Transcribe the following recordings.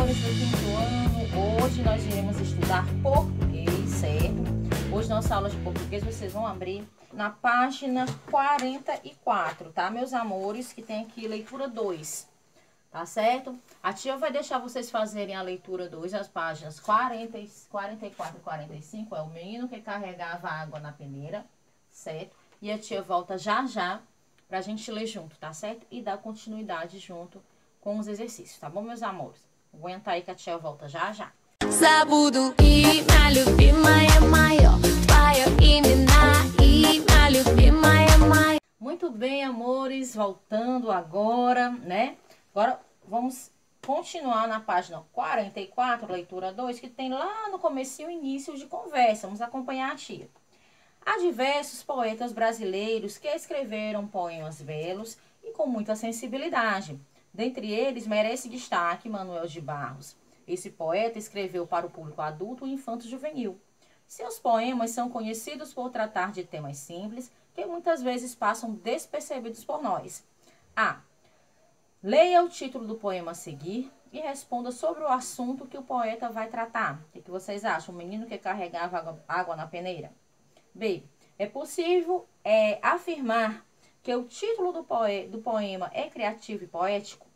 amores do quinto ano, hoje nós iremos estudar português, certo? Hoje nossa aula de português vocês vão abrir na página 44, tá, meus amores? Que tem aqui leitura 2, tá certo? A tia vai deixar vocês fazerem a leitura 2, as páginas 44 e 45, é o menino que carregava água na peneira, certo? E a tia volta já já pra gente ler junto, tá certo? E dar continuidade junto com os exercícios, tá bom, meus amores? Aguenta aí que a tia volta já já. Забуду имя любимое мое, твое имя любимое мое. Muito bem, amores, voltando agora, né? Agora vamos continuar na página 44, leitura 2, que tem lá no comecinho o início de conversa. Vamos acompanhar a tia. Há diversos poetas brasileiros que escreveram poemas belos e com muita sensibilidade. Dentre eles, merece destaque Manuel de Barros. Esse poeta escreveu para o público adulto e infanto-juvenil. Seus poemas são conhecidos por tratar de temas simples que muitas vezes passam despercebidos por nós. A. Leia o título do poema a seguir e responda sobre o assunto que o poeta vai tratar. O que vocês acham? O menino que carregava água na peneira? B. É possível afirmar que o título do poema é criativo e poético?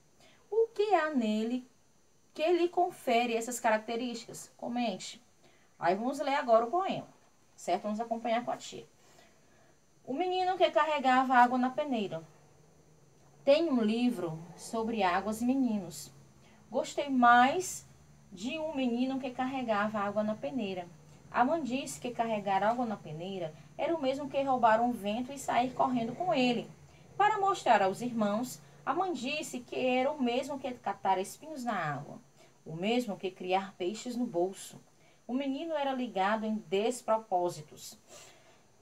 O que há nele que lhe confere essas características? Comente. Aí vamos ler agora o poema, certo? Vamos acompanhar com a tia. O menino que carregava água na peneira. Tem um livro sobre águas e meninos. Gostei mais de um menino que carregava água na peneira. A mãe disse que carregar água na peneira era o mesmo que roubar um vento e sair correndo com ele. Para mostrar aos irmãos, a mãe disse que era o mesmo que catar espinhos na água, o mesmo que criar peixes no bolso. O menino era ligado em despropósitos.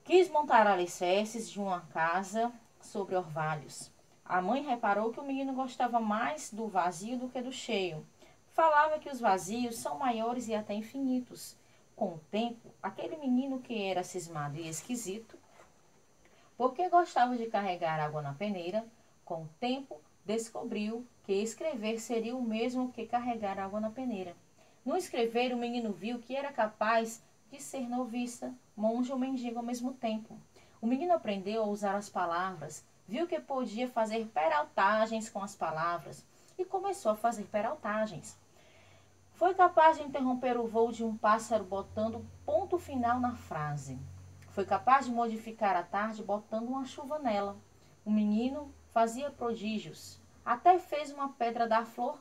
Quis montar alicerces de uma casa sobre orvalhos. A mãe reparou que o menino gostava mais do vazio do que do cheio. Falava que os vazios são maiores e até infinitos. Com o tempo, aquele menino que era cismado e esquisito, porque gostava de carregar água na peneira, com o tempo descobriu que escrever seria o mesmo que carregar água na peneira. No escrever, o menino viu que era capaz de ser noviça, monge ou mendigo ao mesmo tempo. O menino aprendeu a usar as palavras, viu que podia fazer peraltagens com as palavras e começou a fazer peraltagens. Foi capaz de interromper o voo de um pássaro botando ponto final na frase. Foi capaz de modificar a tarde botando uma chuva nela. O menino fazia prodígios. Até fez uma pedra da flor.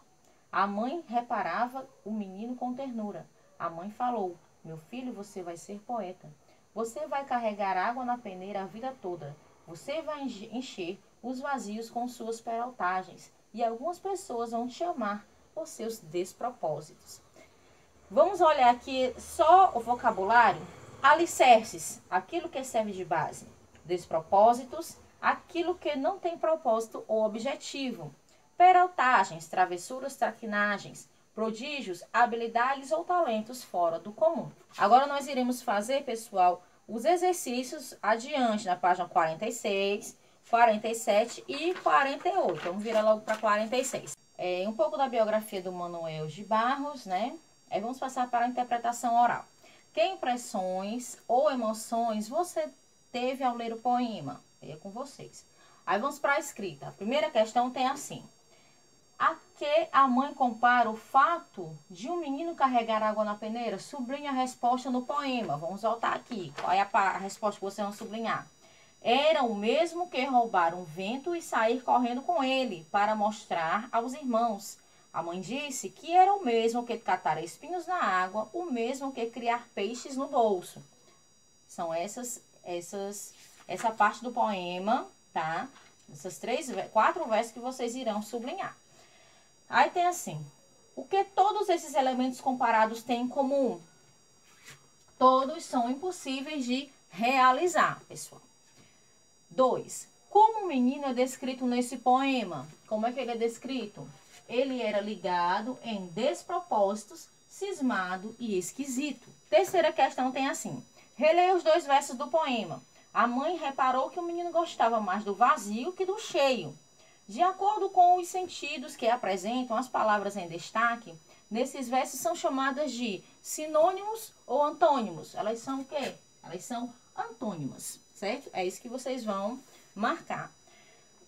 A mãe reparava o menino com ternura. A mãe falou: meu filho, você vai ser poeta. Você vai carregar água na peneira a vida toda. Você vai encher os vazios com suas peraltagens. E algumas pessoas vão te amar por seus despropósitos. Vamos olhar aqui só o vocabulário. Alicerces, aquilo que serve de base. Despropósitos, aquilo que não tem propósito ou objetivo. Peraltagens, travessuras, traquinagens. Prodígios, habilidades ou talentos fora do comum. Agora nós iremos fazer, pessoal, os exercícios adiante, na página 46, 47 e 48. Vamos virar logo para 46. Um pouco da biografia do Manuel de Barros, né? Aí vamos passar para a interpretação oral. Que impressões ou emoções você teve ao ler o poema? É com vocês. Aí vamos para a escrita. A primeira questão tem assim: a que a mãe compara o fato de um menino carregar água na peneira? Sublinha a resposta no poema. Vamos voltar aqui. Qual é a resposta que vocês vão sublinhar? Era o mesmo que roubar um vento e sair correndo com ele, para mostrar aos irmãos. A mãe disse que era o mesmo que catar espinhos na água, o mesmo que criar peixes no bolso. São essa parte do poema, tá? Essas 4 versos que vocês irão sublinhar. Aí tem assim: o que todos esses elementos comparados têm em comum? Todos são impossíveis de realizar, pessoal. 2. Como o menino é descrito nesse poema? Como é que ele é descrito? Ele era ligado em despropósitos, cismado e esquisito. Terceira questão tem assim: releia os 2 versos do poema. A mãe reparou que o menino gostava mais do vazio que do cheio. De acordo com os sentidos que apresentam as palavras em destaque, nesses versos são chamadas de sinônimos ou antônimos. Elas são o quê? Elas são antônimas, certo? É isso que vocês vão marcar.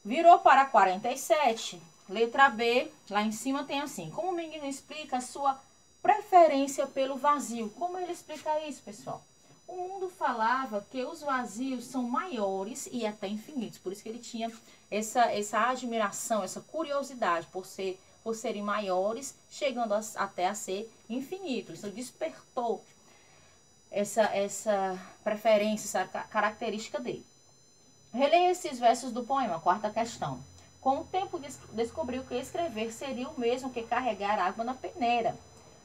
Virou para 47, letra B, lá em cima tem assim. Como o menino explica a sua preferência pelo vazio? Como ele explica isso, pessoal? O mundo falava que os vazios são maiores e até infinitos. Por isso que ele tinha essa admiração, essa curiosidade por serem maiores, chegando até a ser infinitos. Isso despertou essa preferência, essa característica dele. Releia esses versos do poema, quarta questão. Com o tempo descobriu que escrever seria o mesmo que carregar água na peneira.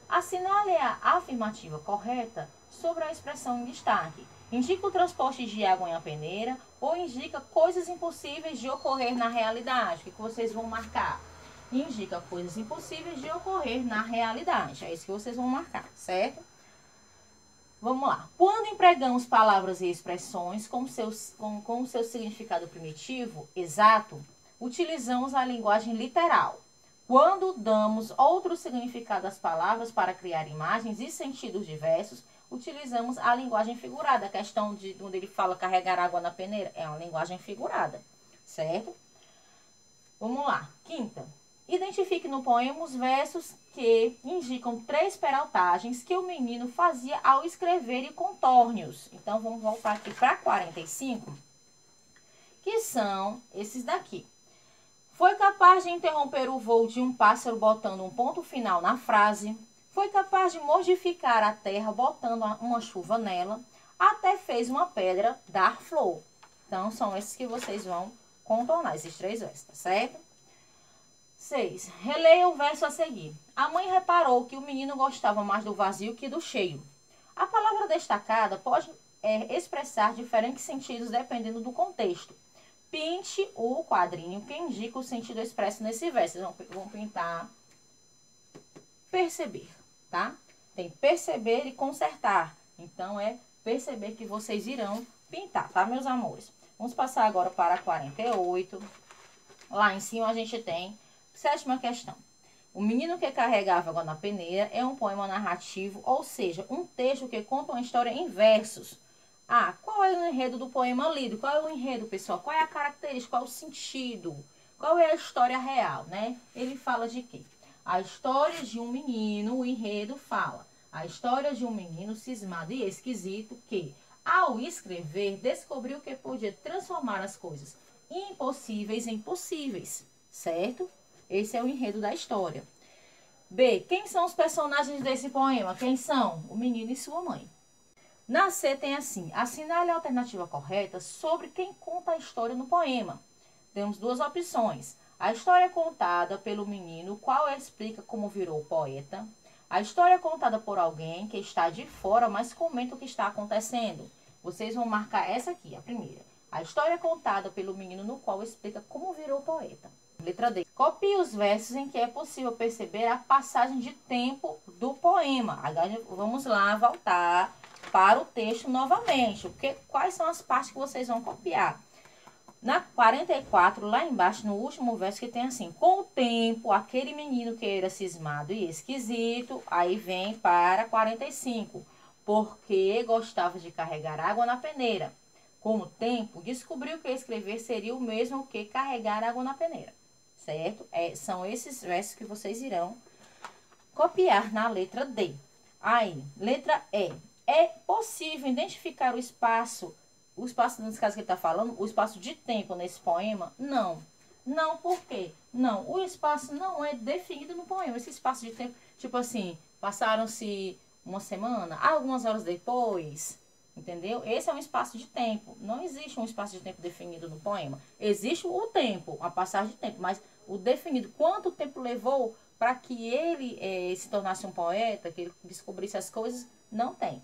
Assinale a afirmativa correta sobre a expressão em destaque. Indica o transporte de água em a peneira ou indica coisas impossíveis de ocorrer na realidade. O que vocês vão marcar? Indica coisas impossíveis de ocorrer na realidade. É isso que vocês vão marcar, certo? Vamos lá. Quando empregamos palavras e expressões com seu significado primitivo, exato, utilizamos a linguagem literal. Quando damos outro significado às palavras para criar imagens e sentidos diversos, utilizamos a linguagem figurada. A questão de onde ele fala carregar água na peneira é uma linguagem figurada, certo? Vamos lá. Quinta. Identifique no poema os versos que indicam 3 peraltagens que o menino fazia ao escrever e contorne-os. Então, vamos voltar aqui para 45, que são esses daqui. Foi capaz de interromper o voo de um pássaro botando um ponto final na frase. Foi capaz de modificar a terra botando uma chuva nela. Até fez uma pedra dar flor. Então, são esses que vocês vão contornar, esses 3 versos, tá certo? 6. Releia o verso a seguir. A mãe reparou que o menino gostava mais do vazio que do cheio. A palavra destacada pode expressar diferentes sentidos dependendo do contexto. Pinte o quadrinho que indica o sentido expresso nesse verso. Vocês vão pintar perceber, tá? Tem perceber e consertar. Então, é perceber que vocês irão pintar, tá, meus amores? Vamos passar agora para 48. Lá em cima a gente tem 7ª questão. O menino que carregava água na peneira é um poema narrativo, ou seja, um texto que conta uma história em versos. Ah, qual é o enredo do poema lido? Qual é o enredo, pessoal? Qual é a característica? Qual é o sentido? Qual é a história real, né? Ele fala de quê? A história de um menino, o enredo fala. A história de um menino cismado e esquisito que, ao escrever, descobriu que podia transformar as coisas impossíveis em possíveis, certo? Esse é o enredo da história. B. Quem são os personagens desse poema? Quem são? O menino e sua mãe. Na C tem assim, assinale a alternativa correta sobre quem conta a história no poema. Temos 2 opções. A história contada pelo menino, qual explica como virou poeta. A história contada por alguém que está de fora, mas comenta o que está acontecendo. Vocês vão marcar essa aqui, a primeira. A história contada pelo menino, no qual explica como virou poeta. Letra D. Copie os versos em que é possível perceber a passagem de tempo do poema. Agora vamos lá voltar para o texto novamente. Quais são as partes que vocês vão copiar? Na 44, lá embaixo, no último verso, que tem assim: com o tempo, aquele menino que era cismado e esquisito. Aí vem para 45. Porque gostava de carregar água na peneira. Com o tempo, descobriu que escrever seria o mesmo que carregar água na peneira. Certo? São esses versos que vocês irão copiar na letra D. Aí, letra E. É possível identificar o espaço, nesse caso que ele está falando, o espaço de tempo nesse poema? Não. Não, por quê? Não, o espaço não é definido no poema. Esse espaço de tempo, tipo assim, passaram-se uma semana, algumas horas depois, entendeu? Esse é um espaço de tempo. Não existe um espaço de tempo definido no poema. Existe o tempo, a passagem de tempo, mas o definido, quanto tempo levou para que ele se tornasse um poeta, que ele descobrisse as coisas, não tem.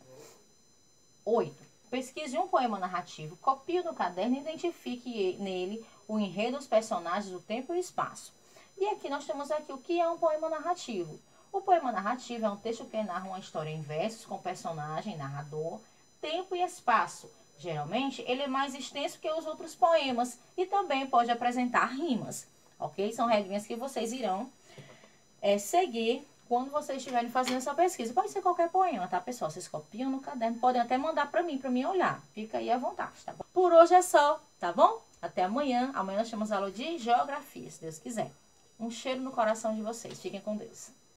8. Pesquise um poema narrativo, copie no caderno e identifique nele o enredo, os personagens, o tempo e o espaço. E aqui nós temos aqui o que é um poema narrativo. O poema narrativo é um texto que narra uma história em versos com personagem, narrador, tempo e espaço. Geralmente, ele é mais extenso que os outros poemas e também pode apresentar rimas. ok? São regrinhas que vocês irão seguir quando vocês estiverem fazendo essa pesquisa. Pode ser qualquer poema, tá, pessoal? Vocês copiam no caderno, podem até mandar pra mim olhar. Fica aí à vontade, tá bom? Por hoje é só, tá bom? Até amanhã. Amanhã nós temos aula de geografia, se Deus quiser. Um cheiro no coração de vocês. Fiquem com Deus.